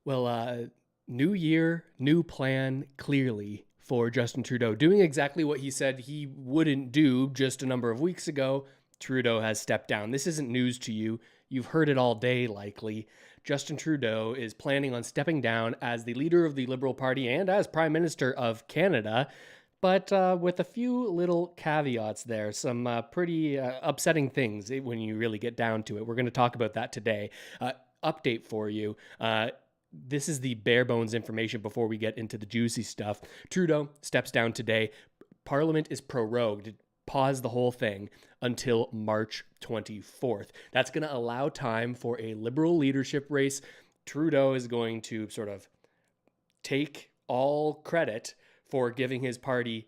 Well, new year, new plan, clearly, for Justin Trudeau. Doing exactly what he said he wouldn't do just a number of weeks ago, Trudeau has stepped down. This isn't news to you. You've heard it all day, likely. Justin Trudeau is planning on stepping down as the leader of the Liberal Party and as Prime Minister of Canada, but with a few little caveats there, some pretty upsetting things when you really get down to it. We're going to talk about that today. Update for you. This is the bare bones information before we get into the juicy stuff. Trudeau steps down today. Parliament is prorogued. Pause the whole thing until March 24th. That's going to allow time for a Liberal leadership race. Trudeau is going to sort of take all credit for giving his party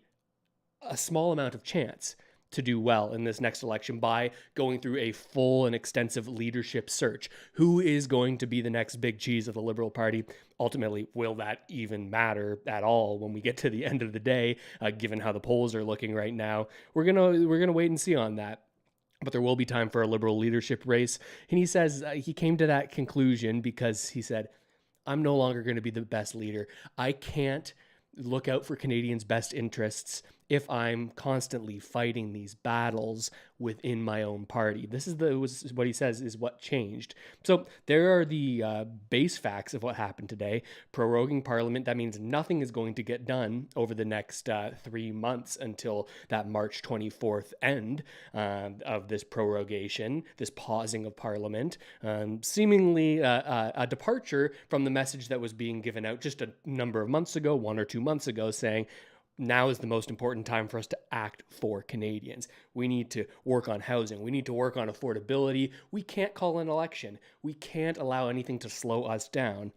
a small amount of chance to do well in this next election by going through a full and extensive leadership search. Who is going to be the next big cheese of the Liberal Party? Ultimately, will that even matter at all when we get to the end of the day, given how the polls are looking right now? We're gonna wait and see on that. But there will be time for a Liberal leadership race. And he says he came to that conclusion because he said, I'm no longer going to be the best leader. I can't look out for Canadians' best interests if I'm constantly fighting these battles within my own party. This is what he says is what changed. So there are the base facts of what happened today. Proroguing Parliament, that means nothing is going to get done over the next 3 months until that March 24th end of this prorogation, this pausing of Parliament, seemingly a departure from the message that was being given out just a number of months ago, 1 or 2 months ago, saying, now is the most important time for us to act for Canadians. We need to work on housing. We need to work on affordability. We can't call an election. We can't allow anything to slow us down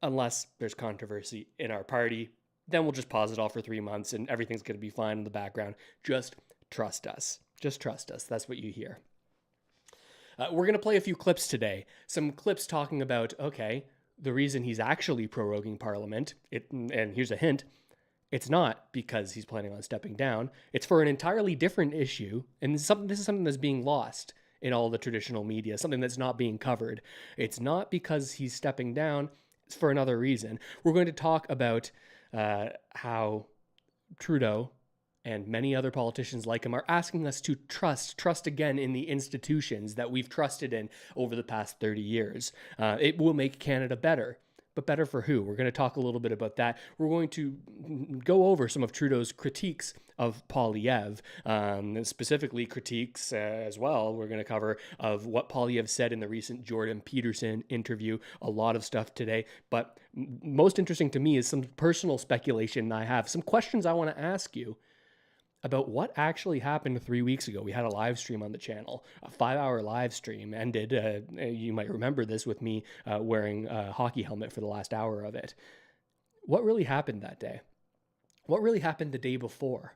unless there's controversy in our party. Then we'll just pause it all for 3 months and everything's going to be fine in the background. Just trust us. Just trust us. That's what you hear. We're going to play a few clips today. Some clips talking about, okay, the reason he's actually proroguing Parliament, and here's a hint, it's not because he's planning on stepping down. It's for an entirely different issue. And this is something that's being lost in all the traditional media, something that's not being covered. It's not because he's stepping down. It's for another reason. We're going to talk about how Trudeau and many other politicians like him are asking us to trust again in the institutions that we've trusted in over the past 30 years. It will make Canada better. But better for who? We're going to talk a little bit about that. We're going to go over some of Trudeau's critiques of Poilievre, specifically critiques as well. We're going to cover of what Poilievre said in the recent Jordan Peterson interview. A lot of stuff today. But most interesting to me is some personal speculation I have, some questions I want to ask you about what actually happened 3 weeks ago. We had a live stream on the channel, a 5-hour live stream ended. You might remember this with me wearing a hockey helmet for the last hour of it. What really happened that day? What really happened the day before?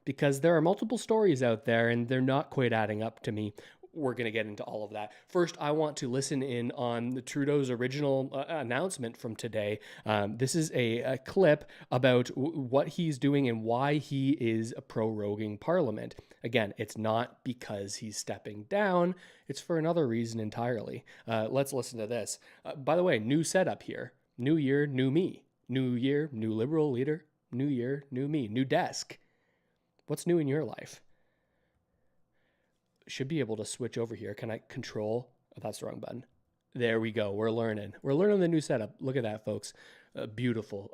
Because there are multiple stories out there and they're not quite adding up to me. We're going to get into all of that. First, I want to listen in on the Trudeau's original announcement from today. This is a clip about what he's doing and why he is proroguing Parliament. Again, it's not because he's stepping down. It's for another reason entirely. Let's listen to this. By the way, new setup here. New year, new me. New year, new Liberal leader. New year, new me. New desk. What's new in your life? Should be able to switch over here. Can I control? Oh, that's the wrong button. There we go. We're learning. We're learning the new setup. Look at that, folks. A beautiful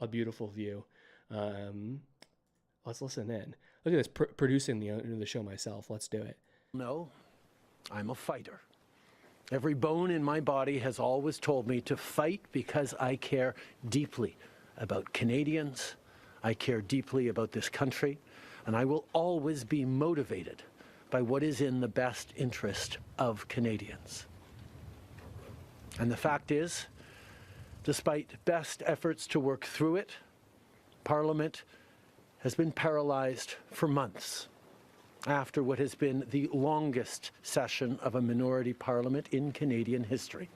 view. Let's listen in. Look at this, producing the show myself. Let's do it. No, I'm a fighter. Every bone in my body has always told me to fight because I care deeply about Canadians. I care deeply about this country, and I will always be motivated by what is in the best interest of Canadians. And the fact is, despite best efforts to work through it, Parliament has been paralyzed for months after what has been the longest session of a minority parliament in Canadian history.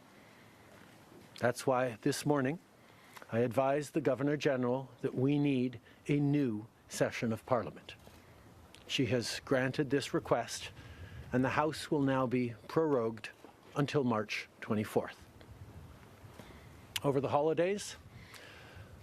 That's why this morning I advised the Governor-General that we need a new session of Parliament. She has granted this request, and the House will now be prorogued until March 24th. over the holidays.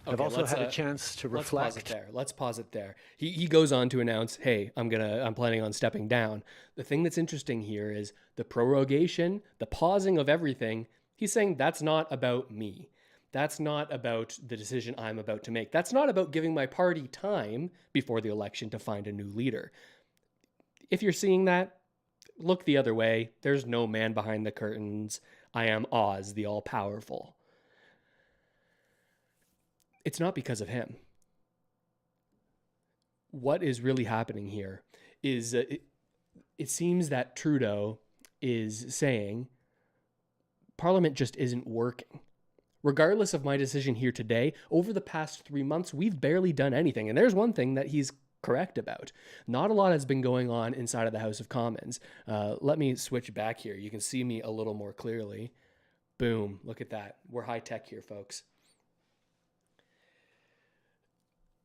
I've Okay, also had a chance to let's pause it reflect. there. Let's pause it there. He goes on to announce, "Hey, I'm planning on stepping down." The thing that's interesting here is the prorogation, the pausing of everything. He's saying that's not about me. That's not about the decision I'm about to make. That's not about giving my party time before the election to find a new leader. If you're seeing that, look the other way. There's no man behind the curtains. I am Oz, the all powerful. It's not because of him. What is really happening here is it seems that Trudeau is saying Parliament just isn't working. Regardless of my decision here today, over the past 3 months, we've barely done anything. And there's one thing that he's correct about. Not a lot has been going on inside of the House of Commons. Let me switch back here. You can see me a little more clearly. Boom. Look at that. We're high tech here, folks.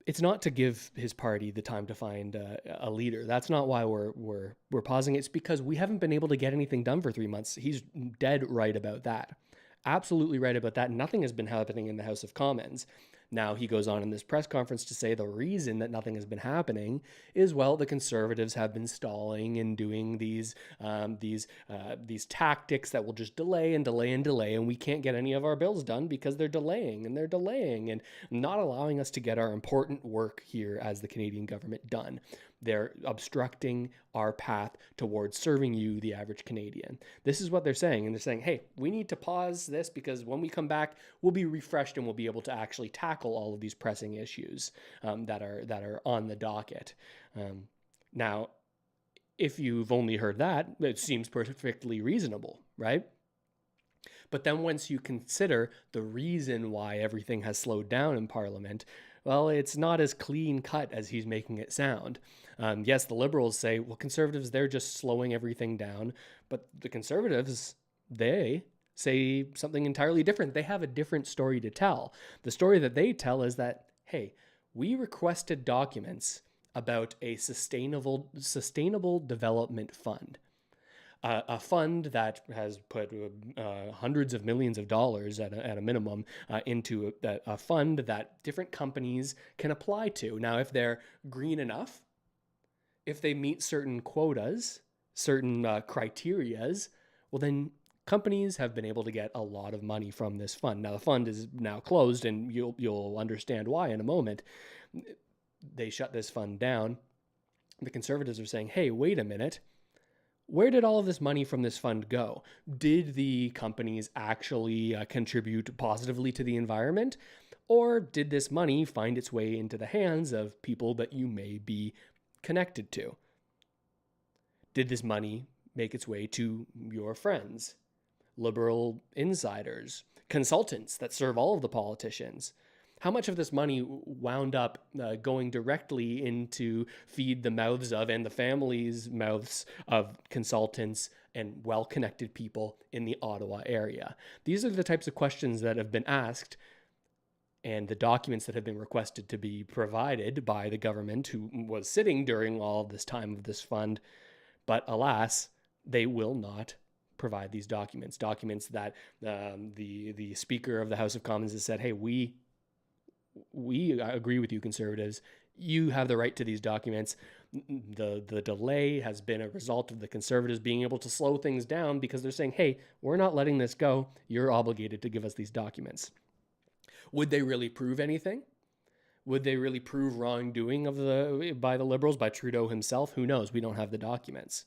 It's not to give his party the time to find a leader. That's not why we're pausing. It's because we haven't been able to get anything done for 3 months. He's dead right about that. Absolutely right about that. Nothing has been happening in the House of Commons. Now he goes on in this press conference to say the reason that nothing has been happening is, well, the Conservatives have been stalling and doing these tactics that will just delay and delay and delay, and we can't get any of our bills done because they're delaying and not allowing us to get our important work here as the Canadian government done. They're obstructing our path towards serving you, the average Canadian. This is what they're saying. And they're saying, hey, we need to pause this because when we come back, we'll be refreshed and we'll be able to actually tackle all of these pressing issues that are on the docket. Now, if you've only heard that, it seems perfectly reasonable, right? But then once you consider the reason why everything has slowed down in Parliament, well, it's not as clean cut as he's making it sound. Yes, the Liberals say, well, Conservatives, they're just slowing everything down. But the Conservatives, they say something entirely different. They have a different story to tell. The story that they tell is that, hey, we requested documents about a sustainable development fund. A fund that has put hundreds of millions of dollars at a minimum into a fund that different companies can apply to. Now, if they're green enough, if they meet certain quotas, certain criterias, well, then companies have been able to get a lot of money from this fund. Now, the fund is now closed, and you'll understand why in a moment. They shut this fund down. The Conservatives are saying, hey, wait a minute. Where did all of this money from this fund go? Did the companies actually contribute positively to the environment? Or did this money find its way into the hands of people that you may be connected to? Did this money make its way to your friends, liberal insiders, consultants that serve all of the politicians? How much of this money wound up going directly into feed the mouths of and the families' mouths of consultants and well-connected people in the Ottawa area? These are the types of questions that have been asked, and the documents that have been requested to be provided by the government who was sitting during all of this time of this fund. But alas, they will not provide these documents that the Speaker of the House of Commons has said, hey, we agree with you, Conservatives. You have the right to these documents. The delay has been a result of the Conservatives being able to slow things down because they're saying, hey, we're not letting this go. You're obligated to give us these documents. Would they really prove anything? Would they really prove wrongdoing by the Liberals, by Trudeau himself? Who knows? We don't have the documents.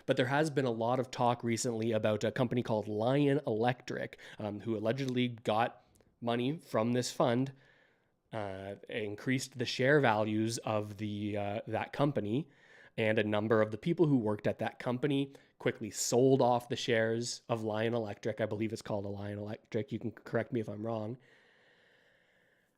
But there has been a lot of talk recently about a company called Lion Electric, who allegedly got money from this fund, increased the share values of that company, and a number of the people who worked at that company quickly sold off the shares of Lion Electric. I believe it's called a Lion Electric. You can correct me if I'm wrong.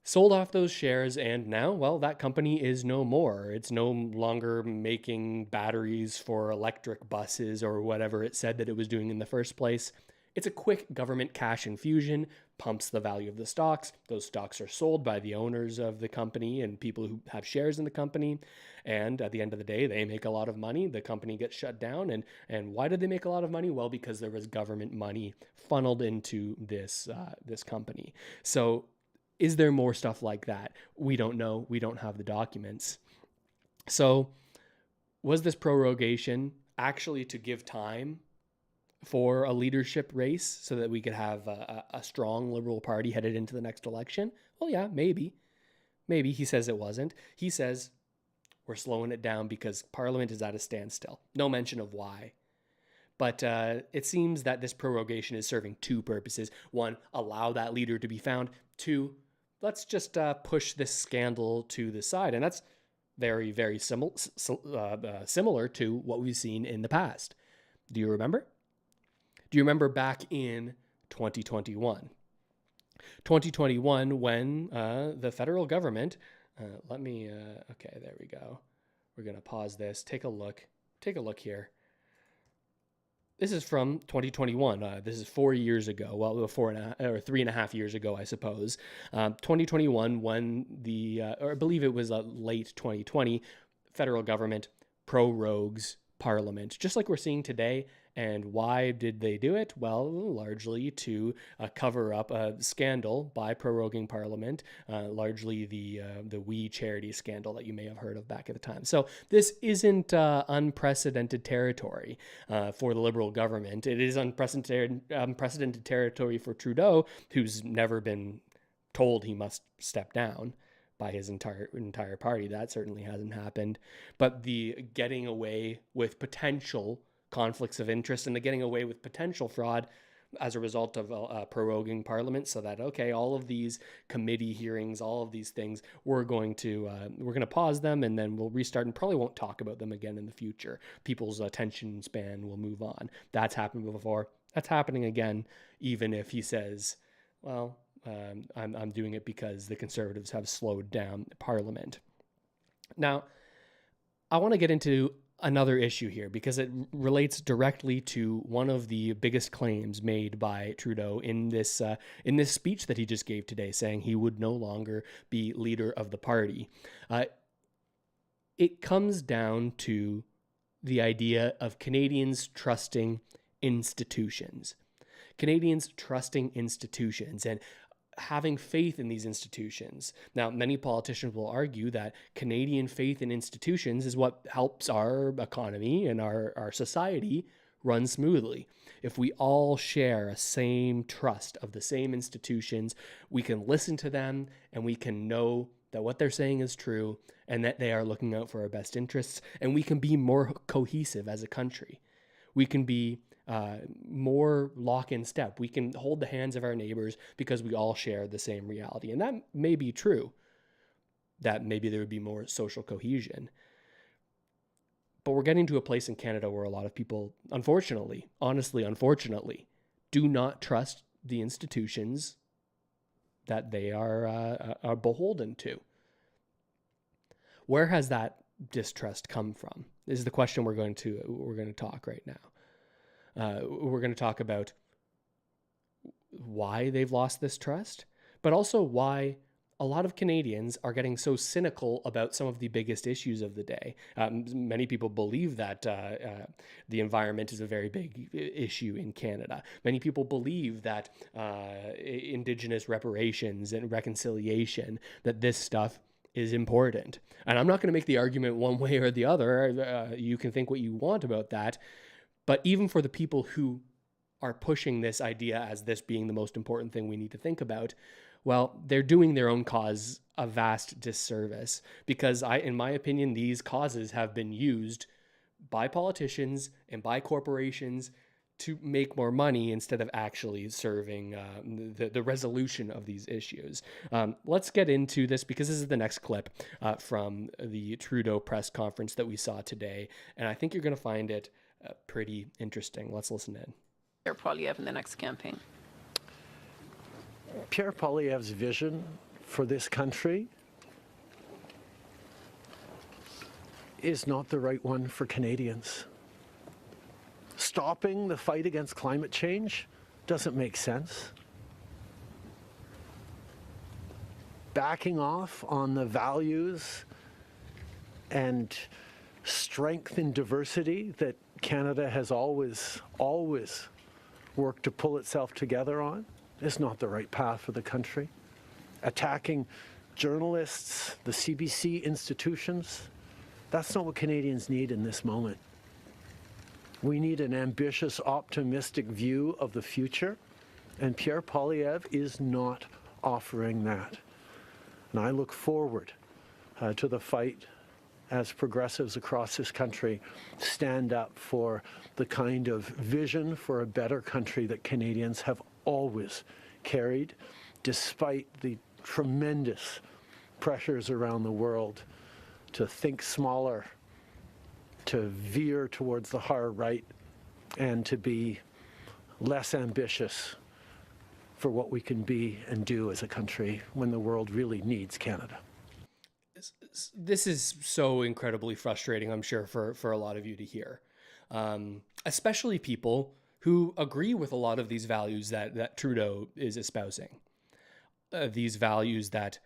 Sold off those shares, and now, well, that company is no more. It's no longer making batteries for electric buses or whatever it said that it was doing in the first place. It's a quick government cash infusion, pumps the value of the stocks. Those stocks are sold by the owners of the company and people who have shares in the company. And at the end of the day, they make a lot of money. The company gets shut down. And why did they make a lot of money? Well, because there was government money funneled into this company. So is there more stuff like that? We don't know. We don't have the documents. So was this prorogation actually to give time for a leadership race so that we could have a strong Liberal Party headed into the next election? Well, yeah, maybe. Maybe. He says it wasn't. He says we're slowing it down because Parliament is at a standstill. No mention of why. But it seems that this prorogation is serving two purposes. One, allow that leader to be found. Two, let's just push this scandal to the side. And that's very, very similar to what we've seen in the past. Do you remember? Do you remember back in 2021? 2021, when the federal government, okay, there we go. We're going to pause this. Take a look. Take a look here. This is from 2021. This is 4 years ago. Well, 3.5 years ago, I suppose. 2021, when or I believe it was late 2020, federal government prorogues Parliament, just like we're seeing today. And why did they do it? Well, largely to cover up a scandal by proroguing Parliament, largely the We Charity scandal that you may have heard of back at the time. So this isn't unprecedented territory for the Liberal government. It is unprecedented territory for Trudeau, who's never been told he must step down by his entire party. That certainly hasn't happened. But the getting away with potential conflicts of interest and the getting away with potential fraud as a result of proroguing Parliament, so that, okay, all of these committee hearings, all of these things, we're going to pause them, and then we'll restart and probably won't talk about them again in the future. People's attention span will move on. That's happened before. That's happening again, even if he says, well, I'm doing it because the Conservatives have slowed down Parliament. Now, I want to get into another issue here because it relates directly to one of the biggest claims made by Trudeau in this speech that he just gave today, saying he would no longer be leader of the party. It comes down to the idea of Canadians trusting institutions. Canadians trusting institutions and having faith in these institutions. Now, many politicians will argue that Canadian faith in institutions is what helps our economy and our society run smoothly. If we all share a same trust of the same institutions, we can listen to them and we can know that what they're saying is true and that they are looking out for our best interests, and we can be more cohesive as a country. We can be more lock in step. We can hold the hands of our neighbors because we all share the same reality. And that may be true, that maybe there would be more social cohesion. But we're getting to a place in Canada where a lot of people, unfortunately, do not trust the institutions that they are beholden to. Where has that distrust come from? This is the question we're going to talk right now. We're going to talk about why they've lost this trust, but also why a lot of Canadians are getting so cynical about some of the biggest issues of the day. Many people believe that the environment is a very big issue in Canada. Many people believe that Indigenous reparations and reconciliation, that this stuff is important. And I'm not going to make the argument one way or the other. You can think what you want about that. But even for the people who are pushing this idea as this being the most important thing we need to think about, well, they're doing their own cause a vast disservice, because in my opinion, these causes have been used by politicians and by corporations to make more money instead of actually serving the resolution of these issues. Let's get into this because this is the next clip from the Trudeau press conference that we saw today, and I think you're going to find it pretty interesting. Let's listen in. Pierre Poilievre in the next campaign. Pierre Poilievre's vision for this country is not the right one for Canadians. Stopping the fight against climate change doesn't make sense. Backing off on the values and strength in diversity that Canada has always worked to pull itself together on is not the right path for the country. Attacking journalists, the CBC institutions, that's not what Canadians need in this moment. We need an ambitious, optimistic view of the future, and Pierre Poilievre is not offering that. And I look forward to the fight as progressives across this country stand up for the kind of vision for a better country that Canadians have always carried, despite the tremendous pressures around the world to think smaller, to veer towards the hard right, and to be less ambitious for what we can be and do as a country when the world really needs Canada. This is so incredibly frustrating, I'm sure, for a lot of you to hear, especially people who agree with a lot of these values that Trudeau is espousing. These values that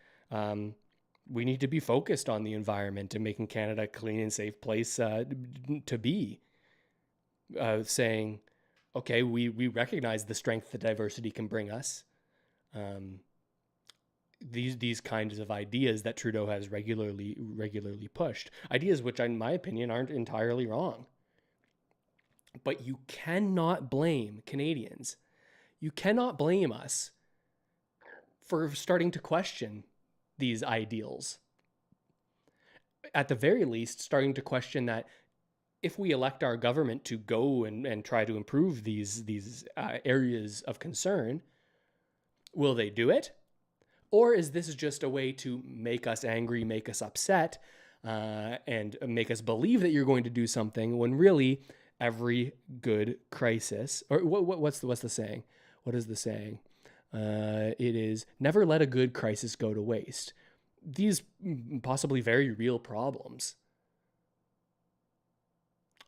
we need to be focused on the environment and making Canada a clean and safe place to be. Saying, okay, we recognize the strength that diversity can bring us. These kinds of ideas that Trudeau has regularly pushed, ideas which, in my opinion, aren't entirely wrong. But you cannot blame Canadians. You cannot blame us for starting to question these ideals. At the very least, starting to question that if we elect our government to go and try to improve these areas of concern, will they do it? Or is this just a way to make us angry, make us upset, and make us believe that you're going to do something when really every good crisis, or what's the saying? What is the saying? It is never let a good crisis go to waste. These possibly very real problems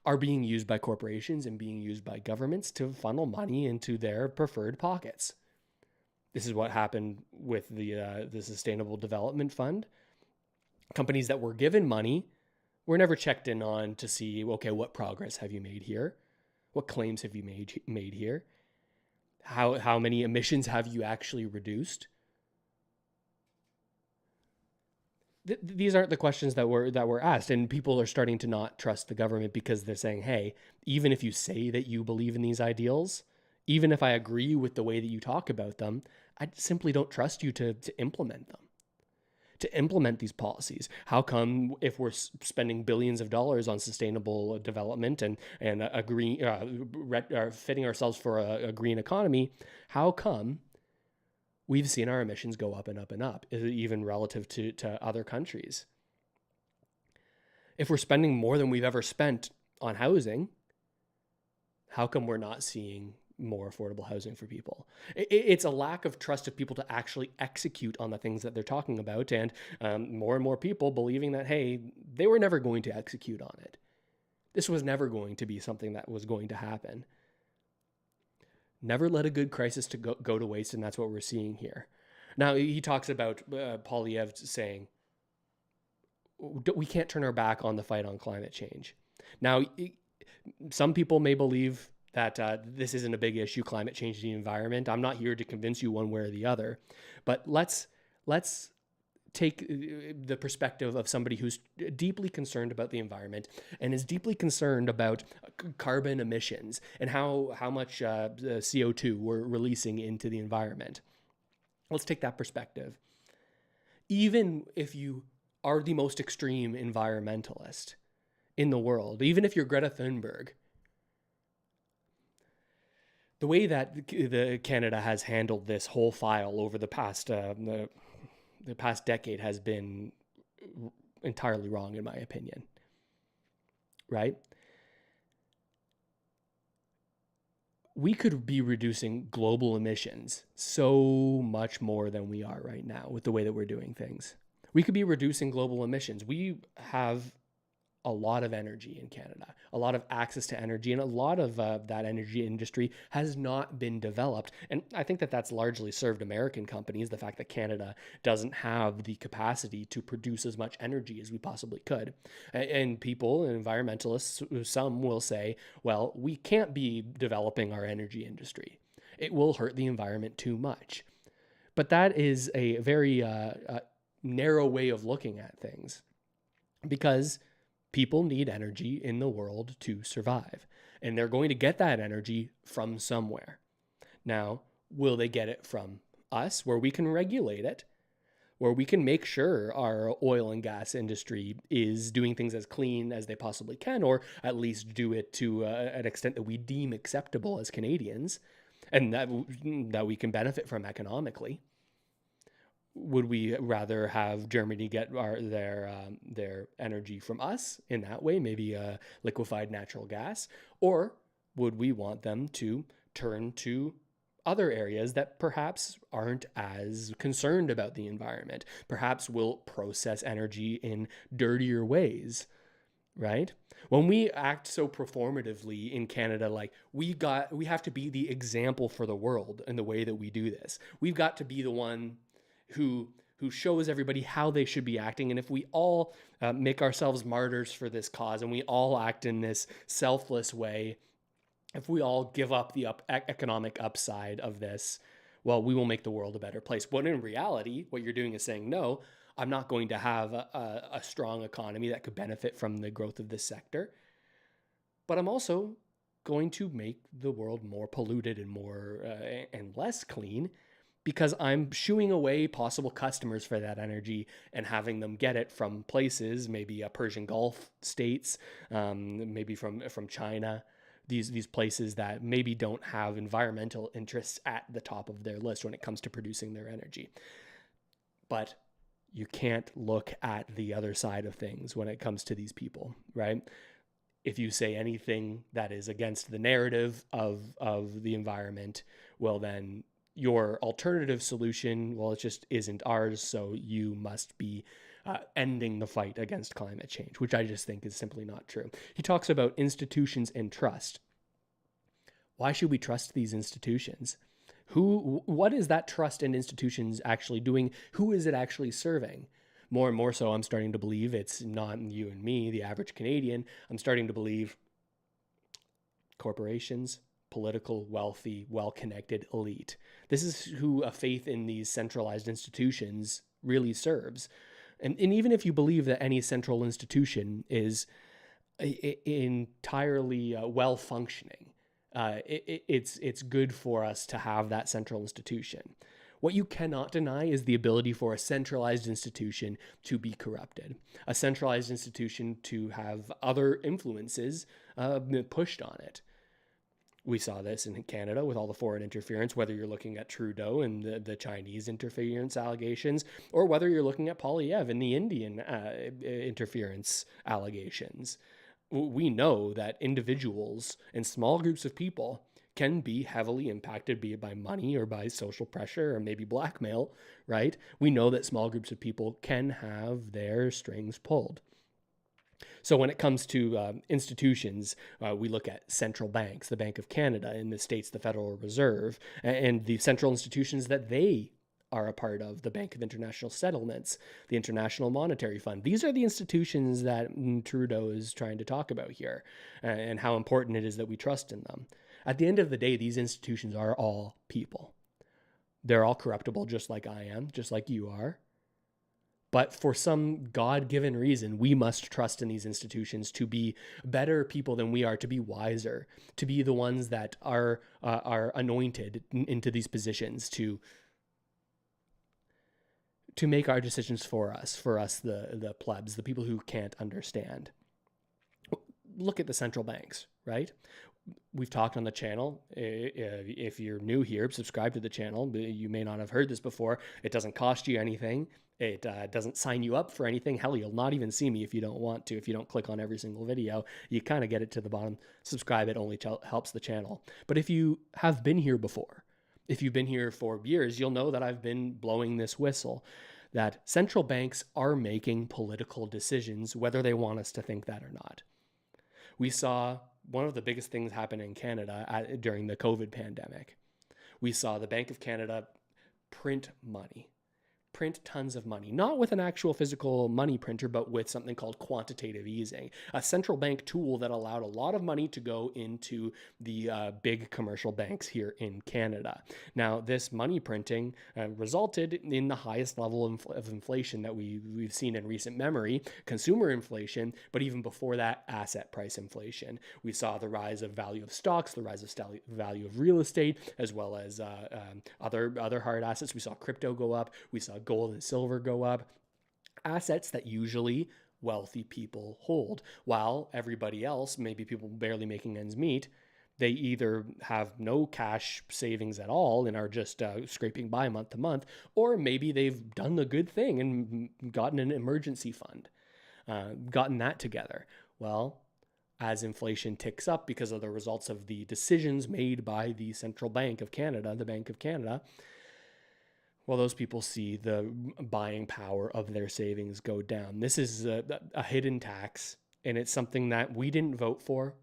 are being used by corporations and being used by governments to funnel money into their preferred pockets. This is what happened with the Sustainable Development Fund. Companies that were given money were never checked in on to see, okay, what progress have you made here? What claims have you made here? How many emissions have you actually reduced? These aren't the questions that were asked, and people are starting to not trust the government because they're saying, hey, even if you say that you believe in these ideals, even if I agree with the way that you talk about them, I simply don't trust you to implement them, to implement these policies. How come if we're spending billions of dollars on sustainable development and fitting ourselves for a green economy, how come we've seen our emissions go up and up and up, even relative to other countries? If we're spending more than we've ever spent on housing, how come we're not seeing more affordable housing for people? It's a lack of trust of people to actually execute on the things that they're talking about, and more and more people believing that, hey, they were never going to execute on it. This was never going to be something that was going to happen. Never let a good crisis to go to waste, and that's what we're seeing here. Now, he talks about Poilievre saying, we can't turn our back on the fight on climate change. Now, some people may believe that this isn't a big issue, climate change, the environment. I'm not here to convince you one way or the other, but let's take the perspective of somebody who's deeply concerned about the environment and is deeply concerned about carbon emissions and how much CO2 we're releasing into the environment. Let's take that perspective. Even if you are the most extreme environmentalist in the world, even if you're Greta Thunberg, the way that Canada has handled this whole file over the past decade has been entirely wrong, in my opinion. Right? We could be reducing global emissions so much more than we are right now with the way that we're doing things. We could be reducing global emissions. We have a lot of energy in Canada, a lot of access to energy, and a lot of that energy industry has not been developed. And I think that that's largely served American companies, the fact that Canada doesn't have the capacity to produce as much energy as we possibly could. And people, environmentalists, some will say, well, we can't be developing our energy industry. It will hurt the environment too much. But that is a very narrow way of looking at things, because people need energy in the world to survive, and they're going to get that energy from somewhere. Now, will they get it from us, where we can regulate it, where we can make sure our oil and gas industry is doing things as clean as they possibly can, or at least do it to an extent that we deem acceptable as Canadians, and that we can benefit from economically? Would we rather have Germany get their energy from us in that way, maybe liquefied natural gas? Or would we want them to turn to other areas that perhaps aren't as concerned about the environment, perhaps will process energy in dirtier ways, right? When we act so performatively in Canada, like we have to be the example for the world in the way that we do this. We've got to be the one who shows everybody how they should be acting. And if we all make ourselves martyrs for this cause, and we all act in this selfless way, if we all give up the economic upside of this, well, we will make the world a better place. But in reality, what you're doing is saying, no, I'm not going to have a strong economy that could benefit from the growth of this sector, but I'm also going to make the world more polluted and more and less clean, because I'm shooing away possible customers for that energy and having them get it from places, maybe Persian Gulf states, maybe from China, these places that maybe don't have environmental interests at the top of their list when it comes to producing their energy. But you can't look at the other side of things when it comes to these people, right? If you say anything that is against the narrative of the environment, well, then your alternative solution, well, it just isn't ours, so you must be ending the fight against climate change, which I just think is simply not true. He talks about institutions and trust. Why should we trust these institutions? What is that trust in institutions actually doing? Who is it actually serving? More and more so, I'm starting to believe it's not you and me, the average Canadian. I'm starting to believe corporations, political, wealthy, well-connected elite. This is who a faith in these centralized institutions really serves. And even if you believe that any central institution is entirely well-functioning, it's good for us to have that central institution. What you cannot deny is the ability for a centralized institution to be corrupted, a centralized institution to have other influences pushed on it. We saw this in Canada with all the foreign interference, whether you're looking at Trudeau and the Chinese interference allegations, or whether you're looking at Polyev and the Indian interference allegations. We know that individuals and small groups of people can be heavily impacted, be it by money or by social pressure or maybe blackmail, right? We know that small groups of people can have their strings pulled. So when it comes to institutions, we look at central banks, the Bank of Canada, in the States, the Federal Reserve, and the central institutions that they are a part of, the Bank of International Settlements, the International Monetary Fund. These are the institutions that Trudeau is trying to talk about here, and how important it is that we trust in them. At the end of the day, these institutions are all people. They're all corruptible, just like I am, just like you are. But for some God-given reason, we must trust in these institutions to be better people than we are, to be wiser, to be the ones that are anointed into these positions to make our decisions for us, the plebs, the people who can't understand. Look at the central banks, right? We've talked on the channel. If you're new here, subscribe to the channel. You may not have heard this before. It doesn't cost you anything. It doesn't sign you up for anything. Hell, you'll not even see me if you don't want to. If you don't click on every single video, you kind of get it to the bottom. Subscribe, it only helps the channel. But if you have been here before, if you've been here for years, you'll know that I've been blowing this whistle. that central banks are making political decisions, whether they want us to think that or not. We saw one of the biggest things happen in Canada during the COVID pandemic. We saw the Bank of Canada print money, print tons of money, not with an actual physical money printer, but with something called quantitative easing, a central bank tool that allowed a lot of money to go into the big commercial banks here in Canada. Now, this money printing resulted in the highest level of inflation that we've seen in recent memory, consumer inflation, but even before that, asset price inflation. We saw the rise of value of stocks, the rise of value of real estate, as well as other hard assets. We saw crypto go up. We saw gold and silver go up. Assets that usually wealthy people hold, while everybody else, maybe people barely making ends meet, they either have no cash savings at all and are just scraping by month to month, or maybe they've done the good thing and gotten an emergency fund, gotten that together. Well, as inflation ticks up because of the results of the decisions made by the Central Bank of Canada, the Bank of Canada, well, those people see the buying power of their savings go down. This is a hidden tax, and it's something that we didn't vote for,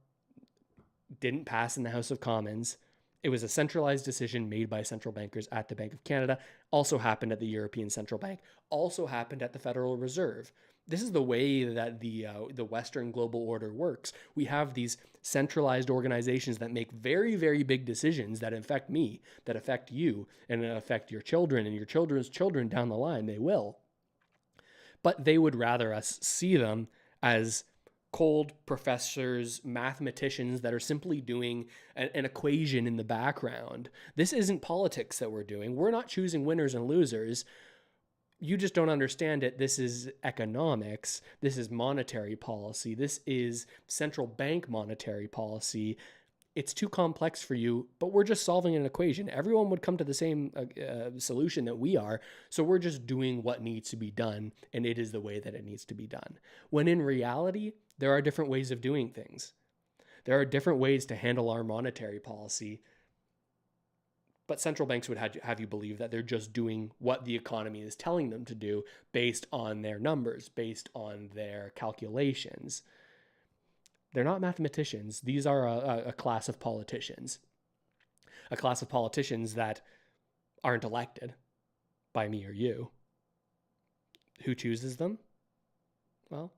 didn't pass in the House of Commons. It was a centralized decision made by central bankers at the Bank of Canada, also happened at the European Central Bank, also happened at the Federal Reserve. This is the way that the Western global order works. We have these centralized organizations that make very, very big decisions that affect me, that affect you, and affect your children and your children's children down the line. They will. But they would rather us see them as cold professors, mathematicians that are simply doing an equation in the background. This isn't politics that we're doing. We're not choosing winners and losers. You just don't understand it. This is economics. This is monetary policy. This is central bank monetary policy. It's too complex for you, but we're just solving an equation. Everyone would come to the same solution that we are. So we're just doing what needs to be done, and it is the way that it needs to be done. When in reality, there are different ways of doing things. There are different ways to handle our monetary policy. But central banks would have you believe that they're just doing what the economy is telling them to do based on their numbers, based on their calculations. They're not mathematicians. These are a class of politicians. A class of politicians that aren't elected by me or you. Who chooses them? Well,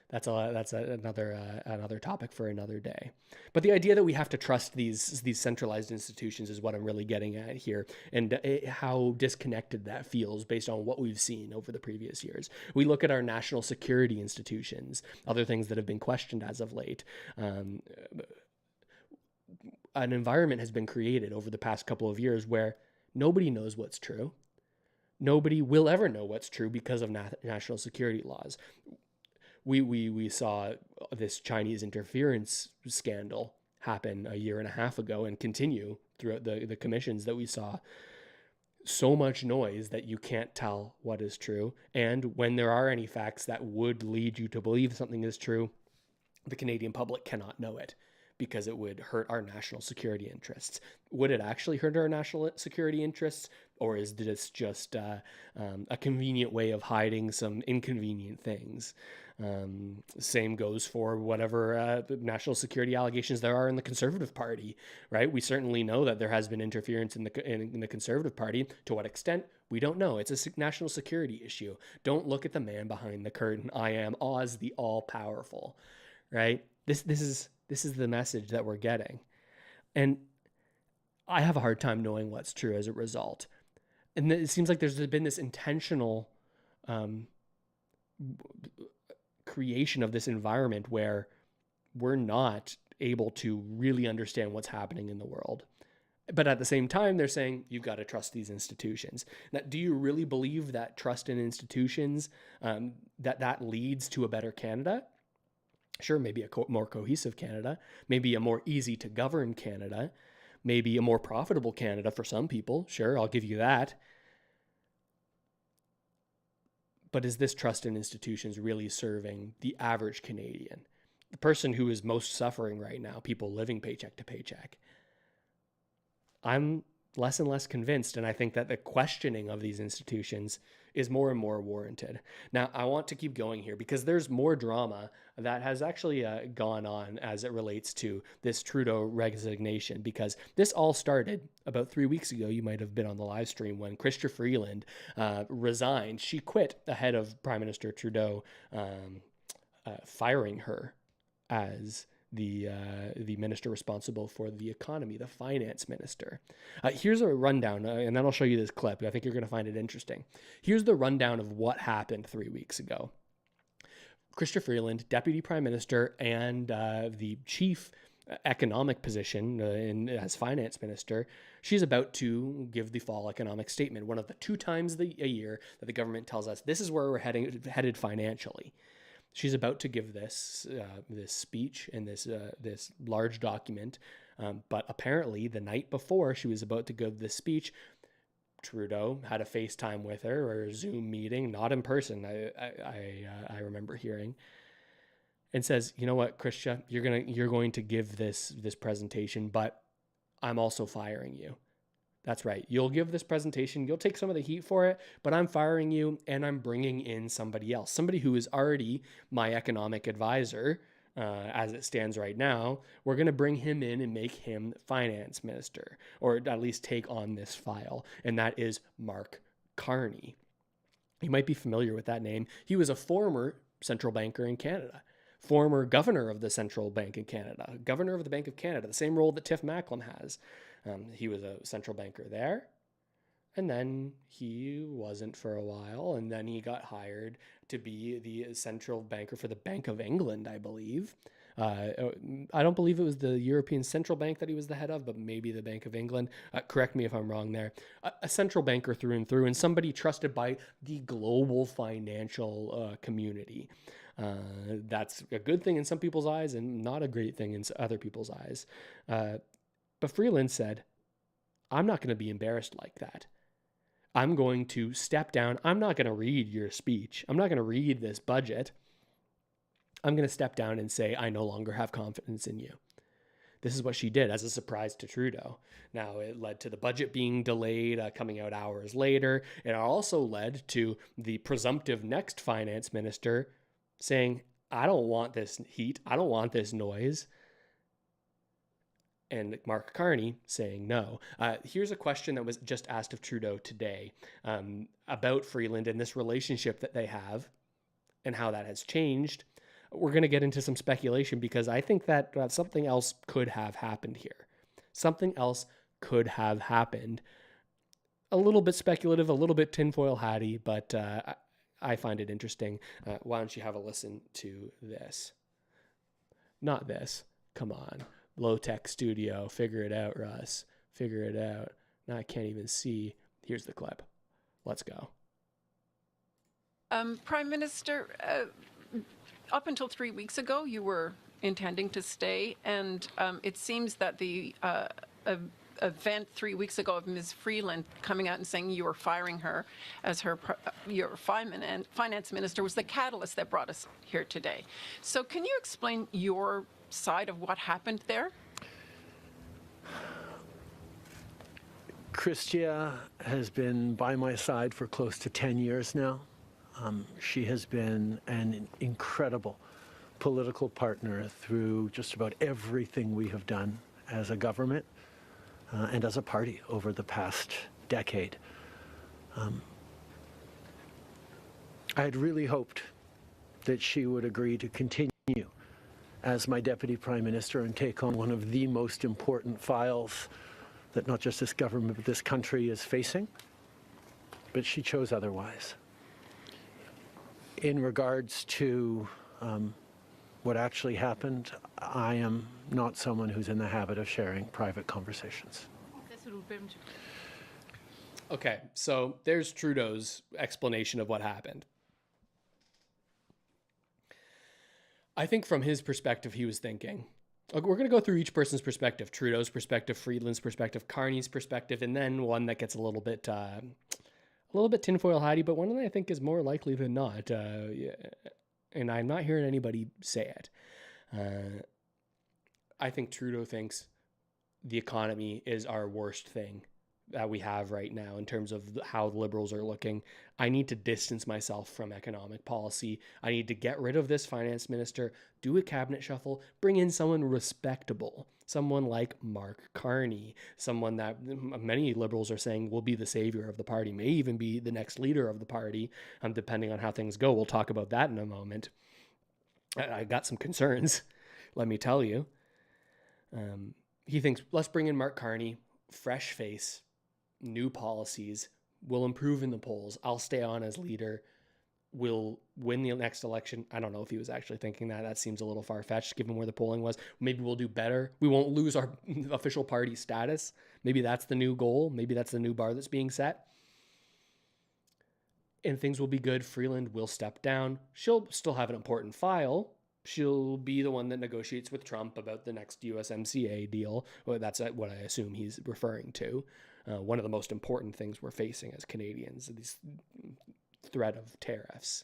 that's another topic for another day. But the idea that we have to trust these centralized institutions is what I'm really getting at here, and how disconnected that feels based on what we've seen over the previous years. We look at our national security institutions, other things that have been questioned as of late. An environment has been created over the past couple of years where nobody knows what's true. Nobody will ever know what's true because of national security laws. We saw this Chinese interference scandal happen a year and a half ago and continue throughout the commissions that we saw. So much noise that you can't tell what is true. And when there are any facts that would lead you to believe something is true, the Canadian public cannot know it because it would hurt our national security interests. Would it actually hurt our national security interests? Or is this just a convenient way of hiding some inconvenient things? Same goes for whatever national security allegations there are in the Conservative Party, right? We certainly know that there has been interference in the Conservative Party. To what extent? We don't know. It's a national security issue. Don't look at the man behind the curtain. I am Oz, the all-powerful, right? This is the message that we're getting. And I have a hard time knowing what's true as a result. And it seems like there's been this intentional creation of this environment where we're not able to really understand what's happening in the world. But at the same time, they're saying you've got to trust these institutions. Now, do you really believe that trust in institutions, that leads to a better Canada? Sure, maybe a more cohesive Canada, maybe a more easy to govern Canada, maybe a more profitable Canada for some people. Sure, I'll give you that. But is this trust in institutions really serving the average Canadian? The person who is most suffering right now, people living paycheck to paycheck. I'm less and less convinced, and I think that the questioning of these institutions is more and more warranted. Now, I want to keep going here because there's more drama that has actually gone on as it relates to this Trudeau resignation, because this all started about 3 weeks ago. You might have been on the live stream when Chrystia Freeland resigned. She quit ahead of Prime Minister Trudeau firing her as the minister responsible for the economy, the finance minister. Here's a rundown, and then I'll show you this clip. I think you're going to find it interesting. Here's the rundown of what happened 3 weeks ago. Chrystia Freeland, deputy prime minister, and the chief economic position as finance minister, she's about to give the fall economic statement, one of the 2 times a year that the government tells us this is where we're headed financially. She's about to give this speech in this large document, but apparently the night before she was about to give this speech, Trudeau had a FaceTime with her, or a Zoom meeting, not in person. I remember hearing, and says, "You know what, Chrystia, you're going to give this presentation, but I'm also firing you. That's right. You'll give this presentation. You'll take some of the heat for it, but I'm firing you, and I'm bringing in somebody else, somebody who is already my economic advisor as it stands right now. We're going to bring him in and make him finance minister, or at least take on this file, and that is Mark Carney. You might be familiar with that name. He was a former central banker in Canada, former governor of the Central Bank in Canada, governor of the Bank of Canada, the same role that Tiff Macklem has. He was a central banker there, and then he wasn't for a while, and then he got hired to be the central banker for the Bank of England, I believe. I don't believe it was the European Central Bank that he was the head of, but maybe the Bank of England. Correct me if I'm wrong there. A central banker through and through, and somebody trusted by the global financial community. That's a good thing in some people's eyes and not a great thing in other people's eyes. But Freeland said, I'm not going to be embarrassed like that. I'm going to step down. I'm not going to read your speech. I'm not going to read this budget. I'm going to step down and say, I no longer have confidence in you. This is what she did as a surprise to Trudeau. Now, it led to the budget being delayed, coming out hours later. It also led to the presumptive next finance minister saying, I don't want this heat. I don't want this noise. And Mark Carney saying no. Here's a question that was just asked of Trudeau today about Freeland and this relationship that they have and how that has changed. We're going to get into some speculation because I think that something else could have happened here. Something else could have happened. A little bit speculative, a little bit tinfoil hatty, but I find it interesting. Why don't you have a listen to this? Not this. Come on. Low-tech studio. Figure it out, Russ. Figure it out. Now I can't even see. Here's the clip. Let's go. Prime Minister, up until 3 weeks ago, you were intending to stay, and it seems that the event 3 weeks ago of Ms. Freeland coming out and saying you were firing her as your finance minister was the catalyst that brought us here today. So can you explain your side of what happened there? Chrystia has been by my side for close to 10 years now. She has been an incredible political partner through just about everything we have done as a government and as a party over the past decade. I had really hoped that she would agree to continue as my deputy prime minister and take on one of the most important files that not just this government but this country is facing, but she chose otherwise. In regards to what actually happened, I am not someone who's in the habit of sharing private conversations. Okay, so there's Trudeau's explanation of what happened. I think from his perspective, he was thinking, we're going to go through each person's perspective, Trudeau's perspective, Freeland's perspective, Carney's perspective, and then one that gets a little bit tinfoil hatty, but one that I think is more likely than not. And I'm not hearing anybody say it. I think Trudeau thinks the economy is our worst thing that we have right now in terms of how the Liberals are looking. I need to distance myself from economic policy. I need to get rid of this finance minister, do a cabinet shuffle, bring in someone respectable, someone like Mark Carney, someone that many Liberals are saying will be the savior of the party, may even be the next leader of the party, depending on how things go. We'll talk about that in a moment. I got some concerns, let me tell you. He thinks, let's bring in Mark Carney, fresh face, new policies, will improve in the polls. I'll stay on as leader. We'll win the next election. I don't know if he was actually thinking that. That seems a little far-fetched given where the polling was. Maybe we'll do better. We won't lose our official party status. Maybe that's the new goal. Maybe that's the new bar that's being set. And things will be good. Freeland will step down. She'll still have an important file. She'll be the one that negotiates with Trump about the next USMCA deal. Well, that's what I assume he's referring to. One of the most important things we're facing as Canadians, this threat of tariffs.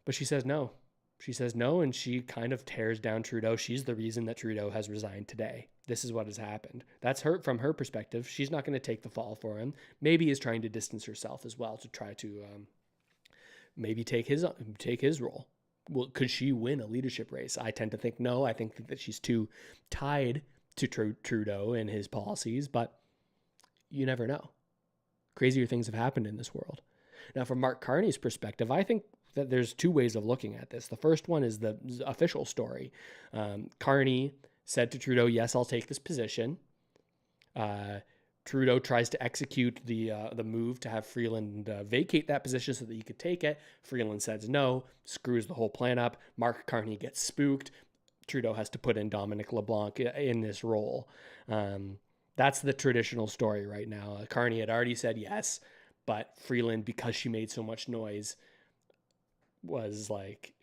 But she says no. She says no, and she kind of tears down Trudeau. She's the reason that Trudeau has resigned today. This is what has happened. That's her, from her perspective. She's not going to take the fall for him. Maybe is trying to distance herself as well to try to maybe take his role. Well, could she win a leadership race? I tend to think no. I think that she's too tied to Trudeau and his policies, but you never know. Crazier things have happened in this world. Now, from Mark Carney's perspective, I think that there's two ways of looking at this. The first one is the official story. Carney said to Trudeau, yes, I'll take this position. Trudeau tries to execute the move to have Freeland vacate that position so that he could take it. Freeland says no, screws the whole plan up. Mark Carney gets spooked. Trudeau has to put in Dominic LeBlanc in this role. That's the traditional story right now. Carney had already said yes, but Freeland, because she made so much noise, was like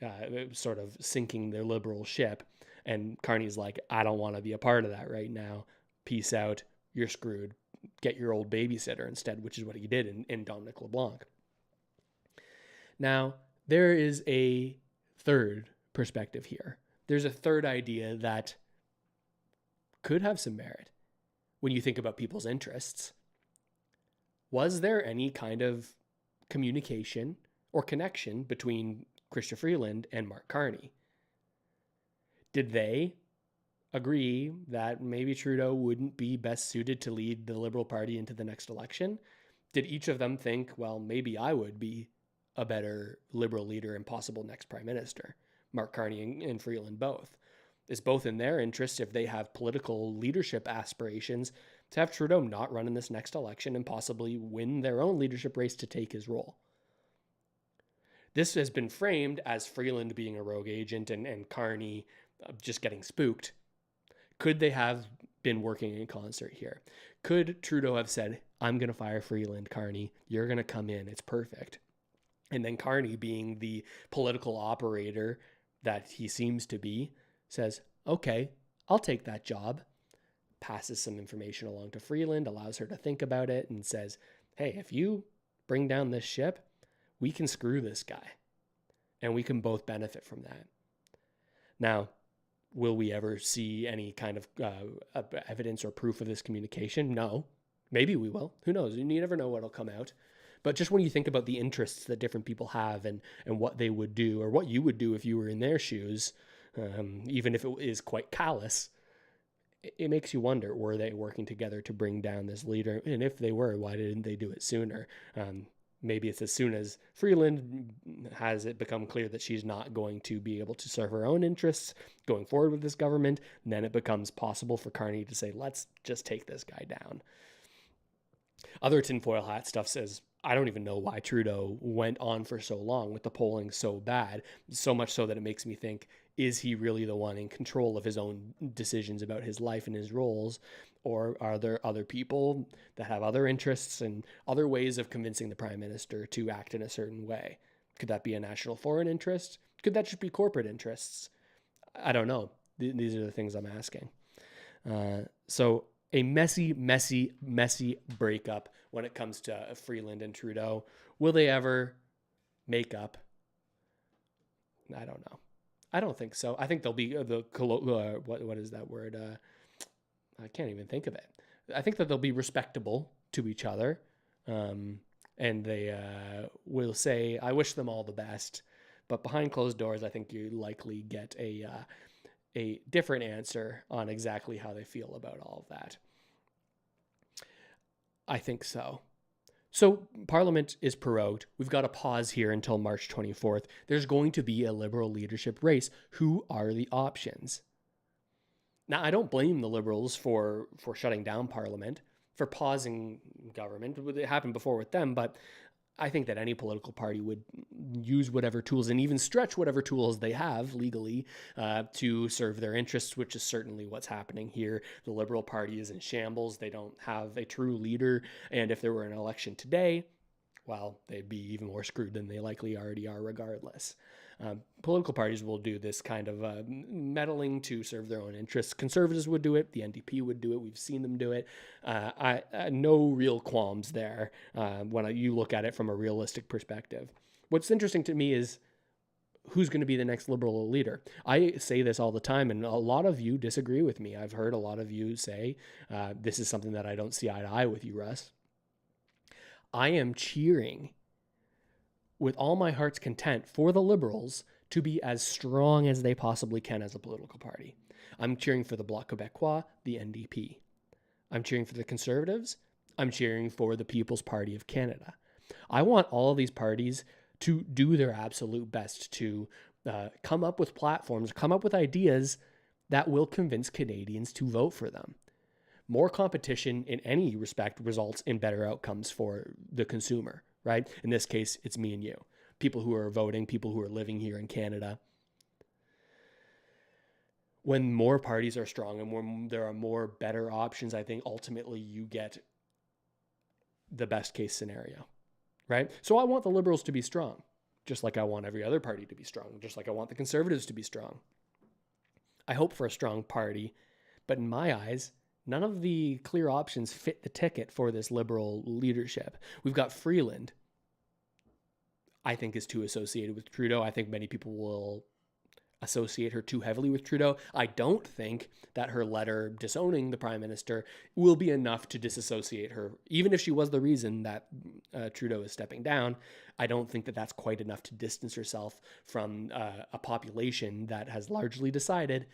sort of sinking the Liberal ship. And Carney's like, I don't want to be a part of that right now. Peace out. You're screwed. Get your old babysitter instead, which is what he did in Dominic LeBlanc. Now, there is a third perspective here. There's a third idea that could have some merit when you think about people's interests. Was there any kind of communication or connection between Chrystia Freeland and Mark Carney? Did they agree that maybe Trudeau wouldn't be best suited to lead the Liberal Party into the next election? Did each of them think, well, maybe I would be a better Liberal leader and possible next Prime Minister? Mark Carney and Freeland both. It's both in their interest, if they have political leadership aspirations, to have Trudeau not run in this next election and possibly win their own leadership race to take his role. This has been framed as Freeland being a rogue agent and Carney just getting spooked. Could they have been working in concert here? Could Trudeau have said, I'm going to fire Freeland, Carney. You're going to come in. It's perfect. And then Carney, being the political operator that he seems to be, says, okay, I'll take that job. Passes some information along to Freeland, allows her to think about it, and says, hey, if you bring down this ship, we can screw this guy. And we can both benefit from that. Now, will we ever see any kind of evidence or proof of this communication? No. Maybe we will. Who knows? You never know what'll come out. But just when you think about the interests that different people have and what they would do, or what you would do if you were in their shoes, even if it is quite callous, it makes you wonder, were they working together to bring down this leader? And if they were, why didn't they do it sooner? Maybe it's as soon as Freeland has it become clear that she's not going to be able to serve her own interests going forward with this government, and then it becomes possible for Carney to say, let's just take this guy down. Other tinfoil hat stuff says, I don't even know why Trudeau went on for so long with the polling so bad, so much so that it makes me think, is he really the one in control of his own decisions about his life and his roles? Or are there other people that have other interests and other ways of convincing the Prime Minister to act in a certain way? Could that be a national foreign interest? Could that just be corporate interests? I don't know. These are the things I'm asking. So a messy breakup when it comes to Freeland and Trudeau. Will they ever make up? I don't know. I don't think so. I think they'll be what is that word? I can't even think of it. I think that they'll be respectable to each other. And they will say, I wish them all the best. But behind closed doors, I think you likely get a different answer on exactly how they feel about all of that. I think so. So Parliament is prorogued. We've got to pause here until March 24th. There's going to be a Liberal leadership race. Who are the options? Now, I don't blame the Liberals for shutting down Parliament, for pausing government. It happened before with them, but I think that any political party would use whatever tools and even stretch whatever tools they have legally to serve their interests, which is certainly what's happening here. The Liberal Party is in shambles. They don't have a true leader. And if there were an election today, well, they'd be even more screwed than they likely already are regardless. Political parties will do this kind of meddling to serve their own interests. Conservatives would do it. The NDP would do it. We've seen them do it. No real qualms there when you look at it from a realistic perspective. What's interesting to me is who's going to be the next Liberal leader. I say this all the time, and a lot of you disagree with me. I've heard a lot of you say this is something that I don't see eye to eye with you, Russ. I am cheering with all my heart's content for the Liberals to be as strong as they possibly can as a political party. I'm cheering for the Bloc Québécois, the NDP. I'm cheering for the Conservatives. I'm cheering for the People's Party of Canada. I want all of these parties to do their absolute best to come up with platforms, come up with ideas that will convince Canadians to vote for them. More competition in any respect results in better outcomes for the consumer, right? In this case, it's me and you. People who are voting, people who are living here in Canada. When more parties are strong and when there are more better options, I think ultimately you get the best case scenario, right? So I want the Liberals to be strong, just like I want every other party to be strong, just like I want the Conservatives to be strong. I hope for a strong party, but in my eyes, none of the clear options fit the ticket for this Liberal leadership. We've got Freeland, I think is too associated with Trudeau. I think many people will associate her too heavily with Trudeau. I don't think that her letter disowning the Prime Minister will be enough to disassociate her. Even if she was the reason that Trudeau is stepping down, I don't think that that's quite enough to distance herself from a population that has largely decided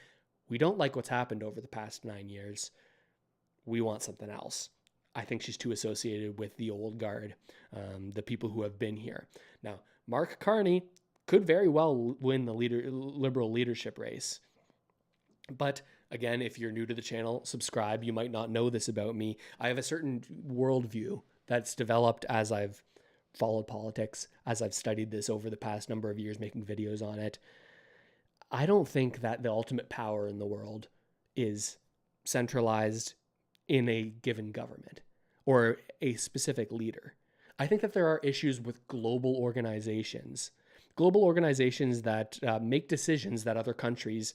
we don't like what's happened over the past 9 years. We want something else. I think she's too associated with the old guard, the people who have been here. Now, Mark Carney could very well win the Liberal leadership race. But again, if you're new to the channel, subscribe. You might not know this about me. I have a certain worldview that's developed as I've followed politics, as I've studied this over the past number of years, making videos on it. I don't think that the ultimate power in the world is centralized in a given government or a specific leader. I think that there are issues with global organizations that make decisions that other countries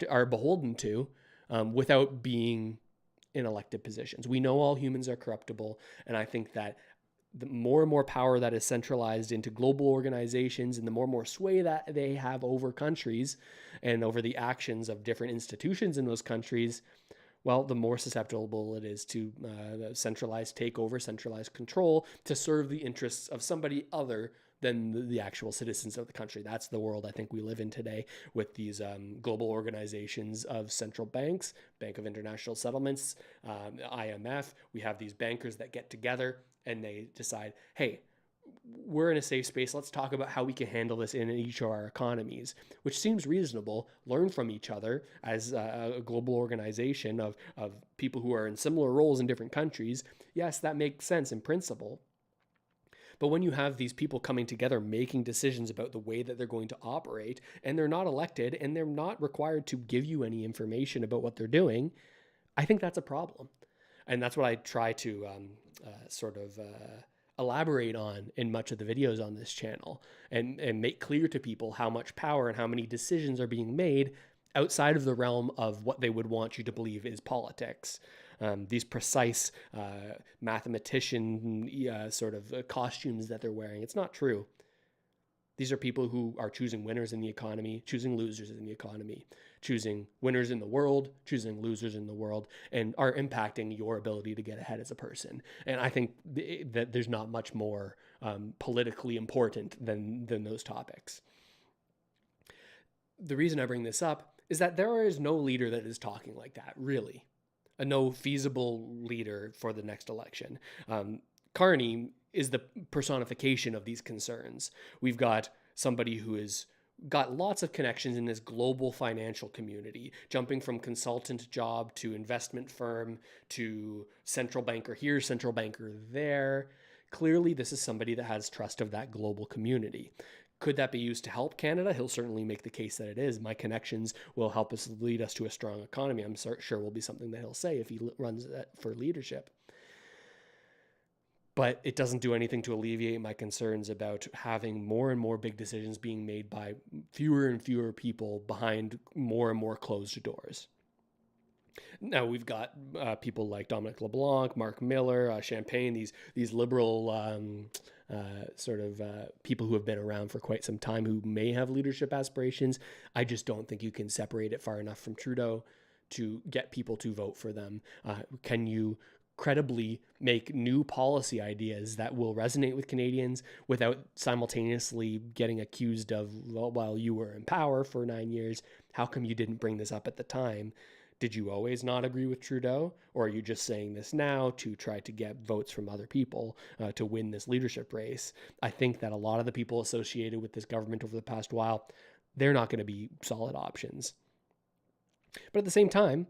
are beholden to without being in elected positions. We know all humans are corruptible, and I think that the more and more power that is centralized into global organizations and the more and more sway that they have over countries and over the actions of different institutions in those countries, well, the more susceptible it is to centralized takeover, centralized control to serve the interests of somebody other than the actual citizens of the country. That's the world I think we live in today with these global organizations of central banks, Bank of International Settlements, IMF. We have these bankers that get together and they decide, hey, we're in a safe space. Let's talk about how we can handle this in each of our economies, which seems reasonable. Learn from each other as a global organization of people who are in similar roles in different countries. Yes, that makes sense in principle. But when you have these people coming together, making decisions about the way that they're going to operate, and they're not elected, and they're not required to give you any information about what they're doing, I think that's a problem. And that's what I try to elaborate on in much of the videos on this channel and make clear to people how much power and how many decisions are being made outside of the realm of what they would want you to believe is politics. These precise mathematician costumes that they're wearing. It's not true. These are people who are choosing winners in the economy, choosing losers in the economy, choosing winners in the world, choosing losers in the world, and are impacting your ability to get ahead as a person. And I think that there's not much more politically important than those topics. The reason I bring this up is that there is no leader that is talking like that, really. No feasible leader for the next election. Carney is the personification of these concerns. We've got somebody who has got lots of connections in this global financial community, jumping from consultant job to investment firm to central banker here, central banker there. Clearly, this is somebody that has trust of that global community. Could that be used to help Canada? He'll certainly make the case that it is. My connections will help us lead us to a strong economy. I'm sure will be something that he'll say if he runs for leadership. But it doesn't do anything to alleviate my concerns about having more and more big decisions being made by fewer and fewer people behind more and more closed doors. Now we've got people like Dominic LeBlanc, Mark Miller, Champagne, these liberal people who have been around for quite some time who may have leadership aspirations. I just don't think you can separate it far enough from Trudeau to get people to vote for them. Can you credibly make new policy ideas that will resonate with Canadians without simultaneously getting accused of, well, while you were in power for 9 years, how come you didn't bring this up at the time? Did you always not agree with Trudeau? Or are you just saying this now to try to get votes from other people to win this leadership race? I think that a lot of the people associated with this government over the past while, they're not going to be solid options. But at the same time,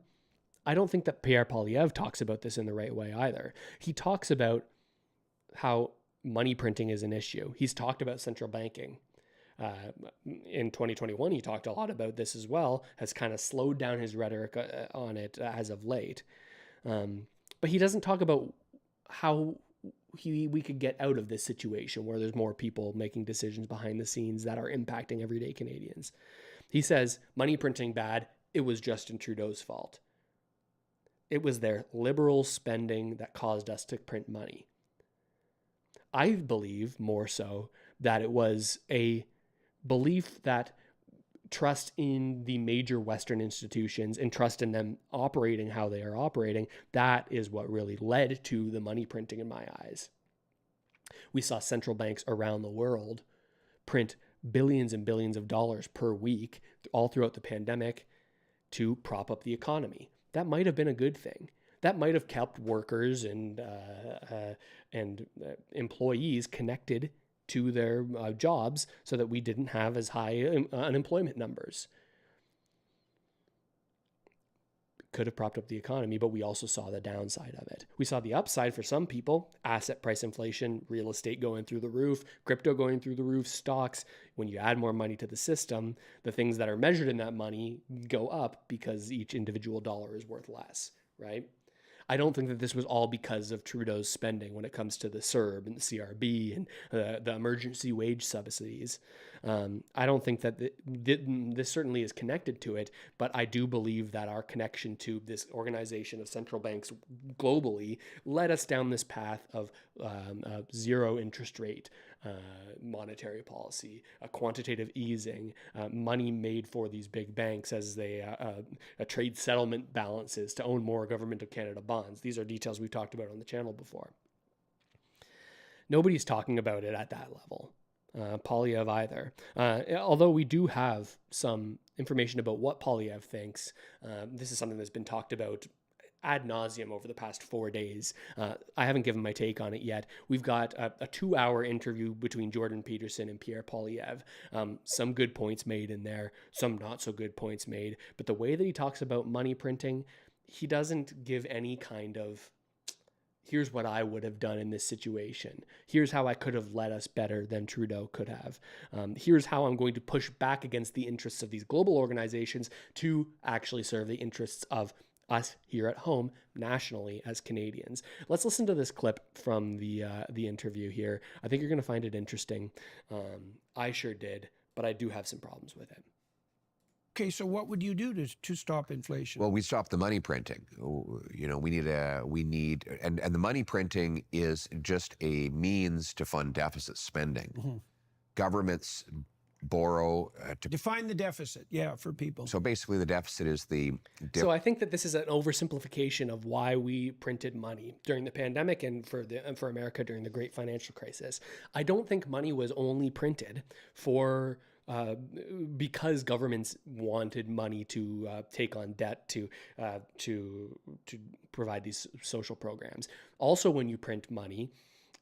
I don't think that Pierre Poilievre talks about this in the right way either. He talks about how money printing is an issue. He's talked about central banking. In 2021, he talked a lot about this as well, has kind of slowed down his rhetoric on it as of late. But he doesn't talk about how we could get out of this situation where there's more people making decisions behind the scenes that are impacting everyday Canadians. He says, money printing bad, it was Justin Trudeau's fault. It was their liberal spending that caused us to print money. I believe more so that it was a belief that trust in the major Western institutions and trust in them operating how they are operating, that is what really led to the money printing in my eyes. We saw central banks around the world print billions and billions of dollars per week all throughout the pandemic to prop up the economy. That might have been a good thing. That might have kept workers and employees connected to their jobs so that we didn't have as high unemployment numbers. Could have propped up the economy, but we also saw the downside of it. We saw the upside for some people: asset price inflation, real estate going through the roof, crypto going through the roof, stocks. When you add more money to the system, the things that are measured in that money go up because each individual dollar is worth less, right? I don't think that this was all because of Trudeau's spending when it comes to the CERB and the CRB and the emergency wage subsidies. I don't think that this certainly is connected to it, but I do believe that our connection to this organization of central banks globally led us down this path of zero interest rate monetary policy, a quantitative easing, money made for these big banks as they trade settlement balances to own more Government of Canada bonds. These are details we've talked about on the channel before. Nobody's talking about it at that level. Poilievre either. Although we do have some information about what Poilievre thinks. This is something that's been talked about ad nauseum over the past 4 days. I haven't given my take on it yet. We've got a 2-hour interview between Jordan Peterson and Pierre Poilievre. Some good points made in there, some not so good points made. But the way that he talks about money printing, he doesn't give any kind of, here's what I would have done in this situation. Here's how I could have led us better than Trudeau could have. Here's how I'm going to push back against the interests of these global organizations to actually serve the interests of us here at home nationally as Canadians. Let's listen to this clip from the interview here. I think you're going to find it interesting. I sure did, but I do have some problems with it. Okay, so what would you do to stop inflation? Well, we stop the money printing. You know, we need, and the money printing is just a means to fund deficit spending. governments borrow to. Define the deficit, for people. So basically, the deficit is the. So I think that this is an oversimplification of why we printed money during the pandemic and for America during the great financial crisis. I don't think money was only printed for because governments wanted money to take on debt to provide these social programs. Also, when you print money,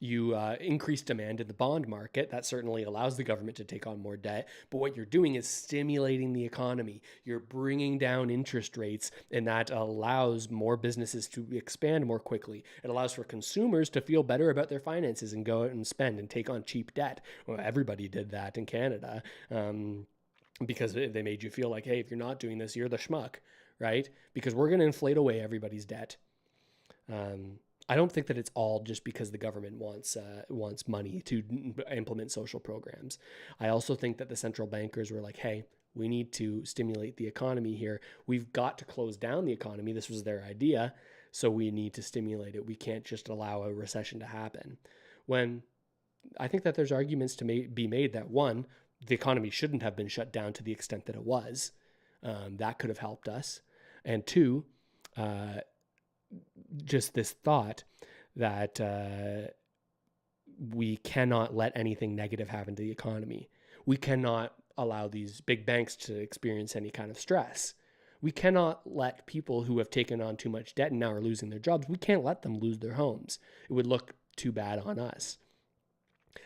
you increase demand in the bond market. That certainly allows the government to take on more debt. But what you're doing is stimulating the economy. You're bringing down interest rates, and that allows more businesses to expand more quickly. It allows for consumers to feel better about their finances and go out and spend and take on cheap debt. Well, everybody did that in Canada because they made you feel like, hey, if you're not doing this, you're the schmuck, right? Because we're going to inflate away everybody's debt. I don't think that it's all just because the government wants money to implement social programs. I also think that the central bankers were like, hey, we need to stimulate the economy here. We've got to close down the economy. This was their idea. So we need to stimulate it. We can't just allow a recession to happen. When I think that there's arguments to be made that, one, the economy shouldn't have been shut down to the extent that it was. That could have helped us. And two, just this thought that we cannot let anything negative happen to the economy. We cannot allow these big banks to experience any kind of stress. We cannot let people who have taken on too much debt and now are losing their jobs, we can't let them lose their homes. It would look too bad on us.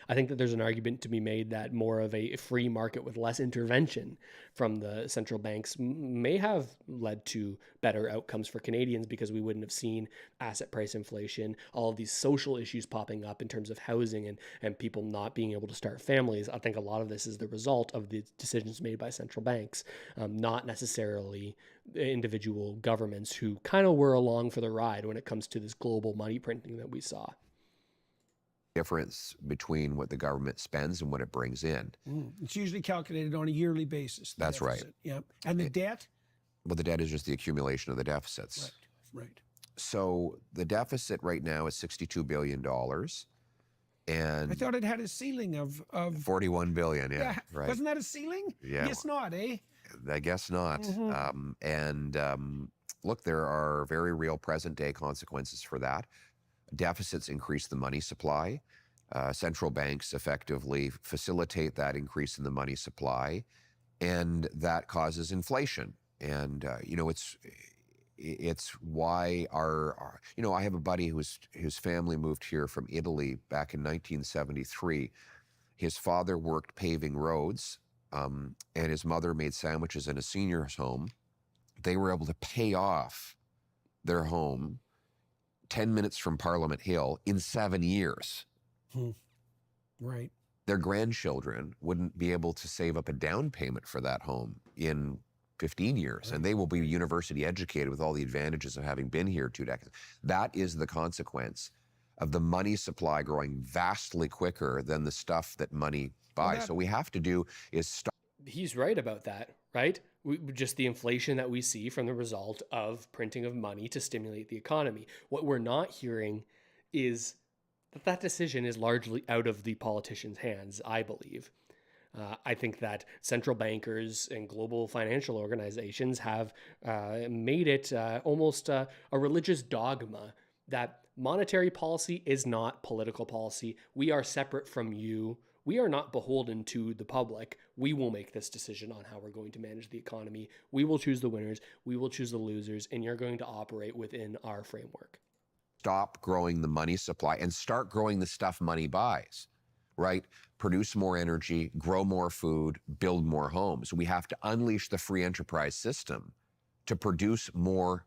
I think that there's an argument to be made that more of a free market with less intervention from the central banks may have led to better outcomes for Canadians, because we wouldn't have seen asset price inflation, all of these social issues popping up in terms of housing and people not being able to start families. I think a lot of this is the result of the decisions made by central banks, not necessarily individual governments who kind of were along for the ride when it comes to this global money printing that we saw. Difference between what the government spends and what it brings in. It's usually calculated on a yearly basis. That's deficit. right. Yeah. And the debt? Well, the debt is just the accumulation of the deficits. Right. So the deficit right now is $62 billion. And I thought it had a ceiling of 41 billion, yeah, right. Wasn't that a ceiling? Yeah. Guess not, eh? I guess not. Look, there are very real present day consequences for that. Deficits increase the money supply. Central banks effectively facilitate that increase in the money supply, and that causes inflation. And it's why our I have a buddy whose family moved here from Italy back in 1973. His father worked paving roads, and his mother made sandwiches in a senior's home. They were able to pay off their home 10 minutes from Parliament Hill in 7 years. Right. Their grandchildren wouldn't be able to save up a down payment for that home in 15 years, right. And they will be university educated with all the advantages of having been here 2 decades. That is the consequence of the money supply growing vastly quicker than the stuff that money buys. So what we have to do is stop. He's right about that, right? Just the inflation that we see from the result of printing of money to stimulate the economy. What we're not hearing is that decision is largely out of the politicians' hands, I believe. I think that central bankers and global financial organizations have made it almost a religious dogma that monetary policy is not political policy. We are separate from you. We are not beholden to the public. We will make this decision on how we're going to manage the economy. We will choose the winners. We will choose the losers, and you're going to operate within our framework. Stop growing the money supply and start growing the stuff money buys, right? Produce more energy, grow more food, build more homes. We have to unleash the free enterprise system to produce more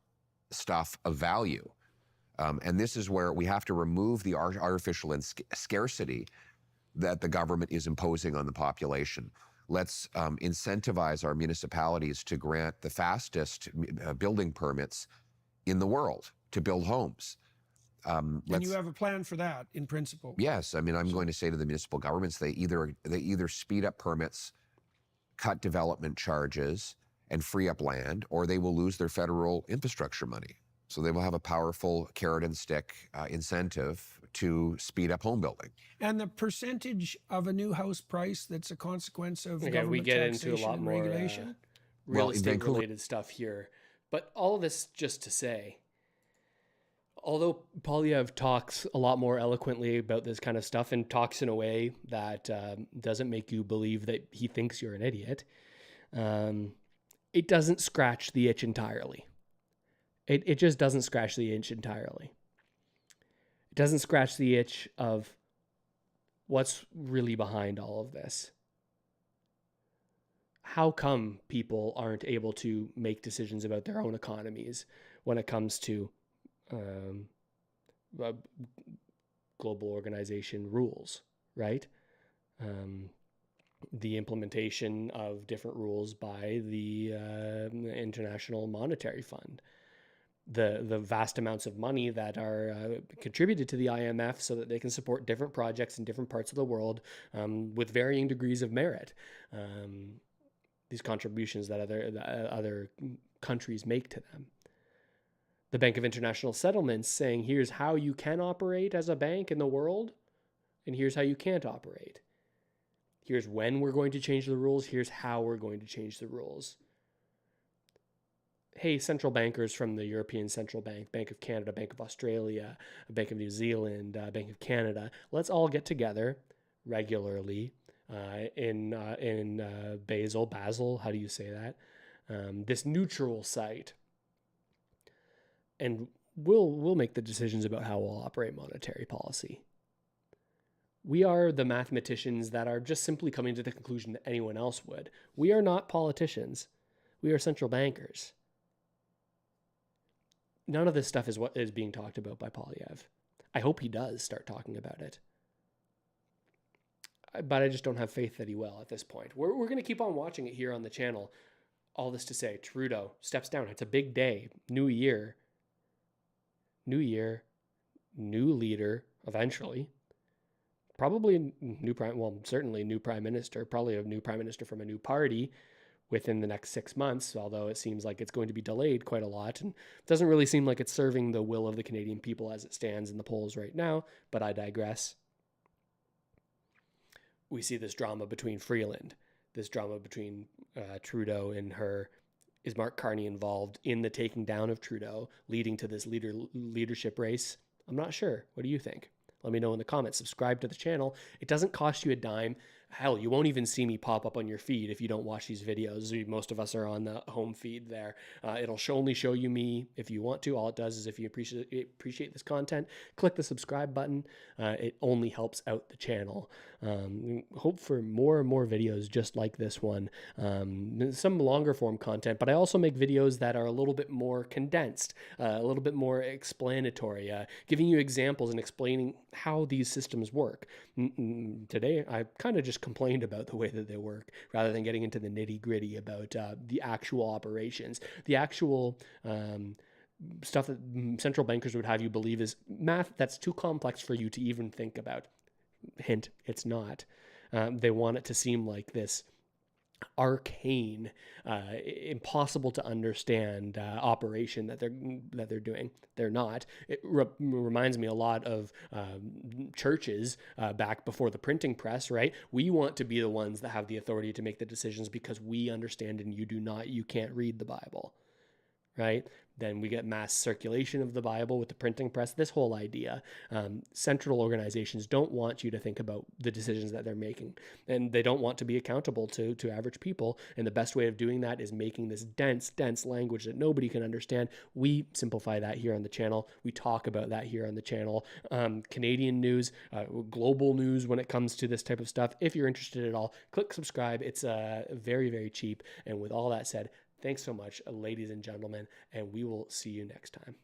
stuff of value. And this is where we have to remove the artificial scarcity that the government is imposing on the population. Let's incentivize our municipalities to grant the fastest building permits in the world to build homes. And you have a plan for that in principle? Yes. I mean, I'm going to say to the municipal governments, they either speed up permits, cut development charges, and free up land, or they will lose their federal infrastructure money. So they will have a powerful carrot and stick incentive to speed up home building. And the percentage of a new house price that's a consequence of Okay, we government get into a taxation lot and more regulation. real Well, in estate Vancouver- related stuff here. But all of this just to say, although Polyev talks a lot more eloquently about this kind of stuff and talks in a way that doesn't make you believe that he thinks you're an idiot, it doesn't scratch the itch entirely. It just doesn't scratch the itch entirely. It doesn't scratch the itch of what's really behind all of this. How come people aren't able to make decisions about their own economies when it comes to global organization rules, right? The implementation of different rules by the International Monetary Fund, the vast amounts of money that are contributed to the IMF so that they can support different projects in different parts of the world with varying degrees of merit. These contributions that other countries make to them. The Bank of International Settlements saying, here's how you can operate as a bank in the world, and here's how you can't operate. Here's when we're going to change the rules, here's how we're going to change the rules. Hey, central bankers from the European Central Bank, Bank of Canada, Bank of Australia, Bank of New Zealand, Bank of Canada, let's all get together regularly in Basel, how do you say that? This neutral site. And we'll make the decisions about how we'll operate monetary policy. We are the mathematicians that are just simply coming to the conclusion that anyone else would. We are not politicians. We are central bankers. None of this stuff is what is being talked about by Polyev. I hope he does start talking about it. But I just don't have faith that he will at this point. We're going to keep on watching it here on the channel. All this to say, Trudeau steps down. It's a big day. New year, new leader, eventually. Probably certainly new prime minister, probably a new prime minister from a new party within the next 6 months, although it seems like it's going to be delayed quite a lot. And it doesn't really seem like it's serving the will of the Canadian people as it stands in the polls right now, but I digress. We see this drama between Freeland, this drama between Trudeau and her. Is Mark Carney involved in the taking down of Trudeau, leading to this leadership race? I'm not sure. What do you think? Let me know in the comments. Subscribe to the channel. It doesn't cost you a dime. Hell, you won't even see me pop up on your feed if you don't watch these videos. Most of us are on the home feed there. It'll only show you me if you want to. All it does is if you appreciate this content, click the subscribe button. It only helps out the channel. Hope for more and more videos just like this one. Some longer form content, but I also make videos that are a little bit more condensed, a little bit more explanatory, giving you examples and explaining how these systems work. Today, I kind of just complained about the way that they work rather than getting into the nitty-gritty about the actual operations, the actual stuff that central bankers would have you believe is math that's too complex for you to even think about. Hint, it's not. They want it to seem like this arcane, impossible to understand operation that they're doing. They're not. It reminds me a lot of churches back before the printing press, right? We want to be the ones that have the authority to make the decisions because we understand and you do not. You can't read the Bible, right? Then we get mass circulation of the Bible with the printing press. This whole idea, central organizations don't want you to think about the decisions that they're making, and they don't want to be accountable to average people. And the best way of doing that is making this dense language that nobody can understand. We simplify that here on the channel. We talk about that here on the channel. Canadian news, global news when it comes to this type of stuff. If you're interested at all, click subscribe. It's very, very cheap. And with all that said, thanks so much, ladies and gentlemen, and we will see you next time.